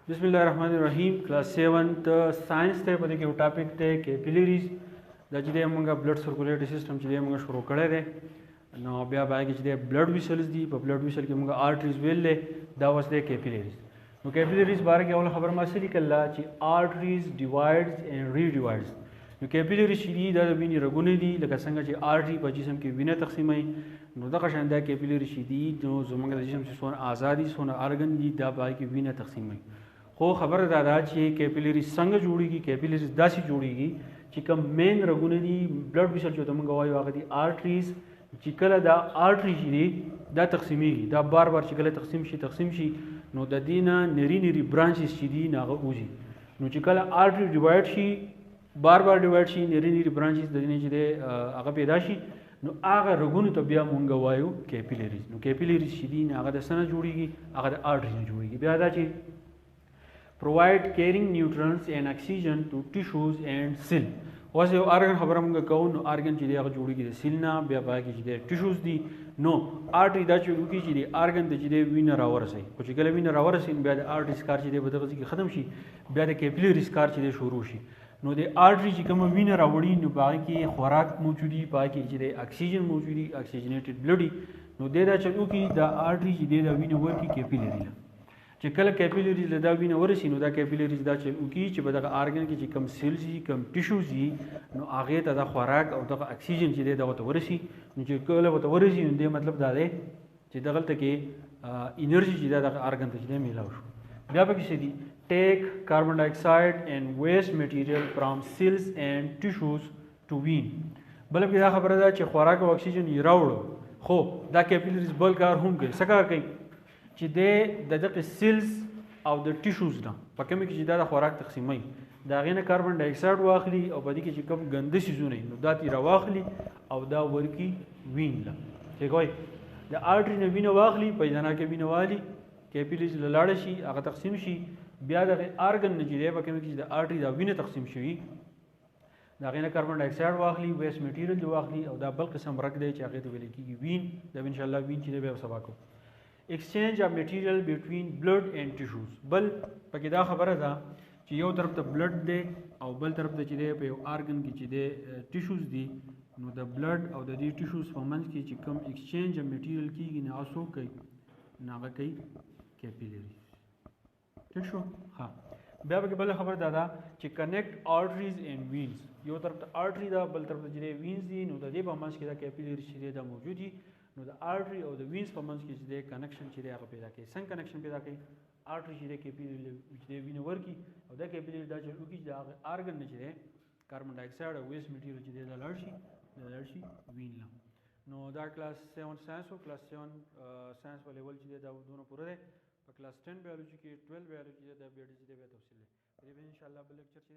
बिस्मिल्लाहिर्रहमानिर्रहीम क्लास 7 साइंस ته په دې کې یو ټاپک ته کیپیلریز د چې موږ بلډ سرکولیټری سیستم چې موږ شروع کړی دی نو بیا باندې چې بلډ ویسلز دي په بلډ ویسل کې موږ آرټریز ویلې دا اوس د کیپیلریز نو کیپیلریز باره کې اول خبر ما سړي کله چې آرټریز ډیوایډز اینڈ ری ډیوایډز نو کیپیلری چې دي د وینې رګونه دي لکه څنګه چې آرټری په جسم کې وینه تقسیموي نو دغه شان د کیپیلری چې دي نو زموږ د جسم چې څونه ازادي څونه ارګن دي دا باندې کې وینه تقسیموي خو خبره دا ده چې کیپیلری څنګه جوړیږي کیپیلریز داسې جوړیږي چې کوم مین رګونه دي بلډ ویسل چې موږ وایو هغه دي آرټریز چې کله دا آرټری چې دي دا تقسیمیږي دا بار بار چې کله تقسیم شي نو د دینه نری برانچز چې دي ناغه اوزي نو چې کله آرټری ډیوایډ شي بار ډیوایډ شي نری برانچز د دینه چې هغه پیدا شي نو هغه رګونو ته بیا مونږ وایو کیپیلریز نو کیپیلریز چې دي هغه د سنه جوړیږي هغه د آرټری نه جوړیږي بیا دا چې provide carrying nutrients and oxygen to tissues and cell اوس یو ارګن خبره موږ کوو نو ارګن چې دی هغه جوړیږي د سیل نه بیا باقي چې دی ټیشوز دي نو آرټری دا چې وکړي چې دی ارګن ته چې دی وینه راورسي خو چې کله وینه راورسي بیا د آرټری سکار چې دی په دغه کې ختم شي بیا د کیپیلری سکار چې دی شروع شي نو د آرټری چې کوم وینه راوړي نو باقي کې خوراک موجودي باقي چې دی اکسیجن موجودي اکسیجنیټډ بلډ نو دا چې وکړي د آرټری چې دی د وینه ورکی کیپیلری چې کله کیپیلریز له دا وینه ورسي نو دا کیپیلریز دا چې وکړي چې په دغه ارګن کې چې کم سیلز دي کم ټیشوز دي نو هغې ته د خوراک او دغه اکسیجن چې دی دغه ته ورسي نو چې کله ورته ورسي نو دې مطلب دا دی چې دغلته کې انرژي چې دغه ارګن ته چې دی میلاو شو بیا پکې څه دي ټیک کاربن ډای اکساید اینڈ ویسٹ میټیریل فرام سیلز اینڈ ټیشوز ټو وین بلکې دا خبره ده چې خوراک او اکسیجن یې راوړو خو دا کیپیلریز بل کار هم کوي څه کار کوي چې د دغه سیلز او د ټیشوز نه په کوم کې چې دا د خوراک تقسیموي دا غینه کاربن ډای اکساید واخلي او په دې کې چې کوم ګنده شیزونه نو دا تیر واخلي او دا ورکی وین لا چې کوي د آرټری نه وینه واخلي په ځنا کې وینه والی کیپیلریز لاړ شي هغه تقسیم شي بیا د ارګن نه چې په کوم کې چې د آرټری دا وینه تقسیم شي دا غینه کاربن ډای اکساید واخلي ویست میټیریل واخلي او دا بل قسم رګ دی چې هغه ته ویل کېږي وین دا ان شاء الله وین چې به سبا کو exchange of material between blood and tissues بل پکې دا خبره ده چې یو طرف ته بلډ دی او بل طرف ته چې دی په یو ارګن کې چې دی ټیشوز دي نو د بلډ او د دې ټیشوز په منځ کې چې کوم exchange of material کېږي نه اوسو کوي ناغه کوي کیپیلری ٹھیک شو ها بیا پکې بل خبره ده چې connect arteries and veins یو طرف ته آرټری ده بل طرف ته چې وینز دي نو د دې په منځ کې دا کیپیلری چې دا موجود دي نو د آرټری او د وینز په منځ کې چې د کنکشن چې دی هغه پیدا کوي څنګه کنکشن پیدا کوي آرټری چې د کیپیلری چې د وینه ورکی او د کیپیلری دا چې وکړي چې د ارګن نه چې کاربن ډای اکساید او ویست میټیریل چې د لړ شي وین لا نو دا کلاس 7 ساينس او کلاس 7 ساينس په لیول چې دا دونه پوره ده په کلاس 10 بایولوژي کې 12 بایولوژي دا بیا د تفصیل دی ان شاء الله بل لیکچر چې